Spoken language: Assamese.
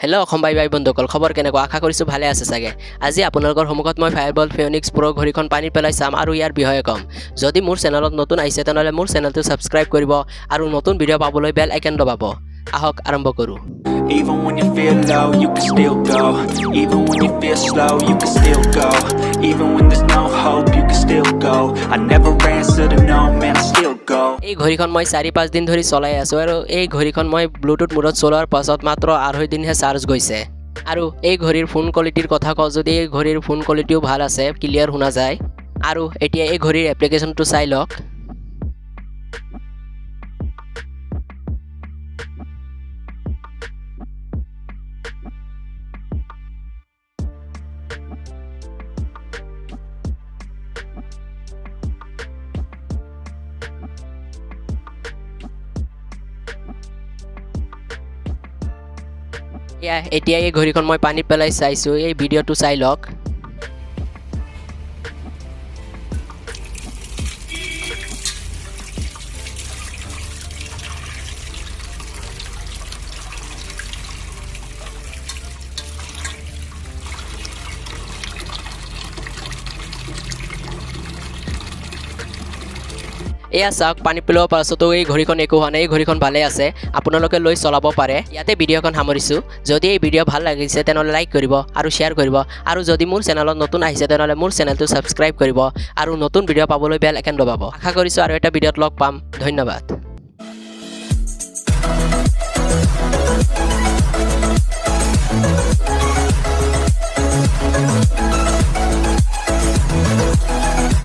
হেল্ল' অসম বাই বন্ধুসকল খবৰ কেনেকুৱা আশা কৰিছো ভালে আছে চাগে আজি আপোনালোকৰ সন্মুখত মই ফায়াৰবল্ট ফিনিক্স প্ৰ ঘড়ীখন পানীত পেলাই চাম আৰু ইয়াৰ বিষয়ে কম যদি মোৰ চেনেলত নতুন আহিছে তেনহলে মোৰ চেনেলটো সাবস্ক্ৰাইব কৰিব আৰু নতুন ভিডিঅ' পাবলৈ বেল আইকন দবাব আহক আৰম্ভ কৰো Even when you feel low, you can still go. Even when you feel slow, you can still go. Even when there's no hope, you can still go. I never answer to no, man, I still go. এই ঘড়ীখন মই 4-5 দিন ধৰি চলাই আছো আৰু এই ঘড়ীখন মই ব্লুটুথ মোডত চলোৱাৰ পাছত মাত্ৰ 2.5 দিনহে চাৰ্জ গৈছে আৰু এই ঘড়ীৰ ফোন কোৱালিটিৰ কথা কওঁ যদি এই ঘড়ীৰ ফোন কোৱালিটিও ভাল আছে ক্লিয়াৰ শুনা যায় আৰু এতিয়া এই ঘড়ীৰ এপ্লিকেশনটো চাই লওক এতিয়া এই ঘড়ীখন মই পানীত পেলাই চাইছো এই ভিডিঅ'টো চাই লওক এয়া চাওক পানী পেলোৱাৰ পাছতো এই ঘড়ীখন একো হোৱা নাই এই ঘড়ীখন ভালে আছে আপোনালোকে লৈ চলাব পাৰে ইয়াতে ভিডিঅ'খন সামৰিছো যদি এই ভিডিঅ' ভাল লাগিছে তেনহলে লাইক কৰিব আৰু শ্বেয়াৰ কৰিব আৰু যদি মোৰ চেনেলত নতুন আহিছে তেনহলে মোৰ চেনেলটো সাবস্ক্ৰাইব কৰিব আৰু নতুন ভিডিঅ' পাবলৈ বেল আইকন দবাব আশা কৰিছো আৰু এটা ভিডিঅ'ত লগ পাম ধন্যবাদ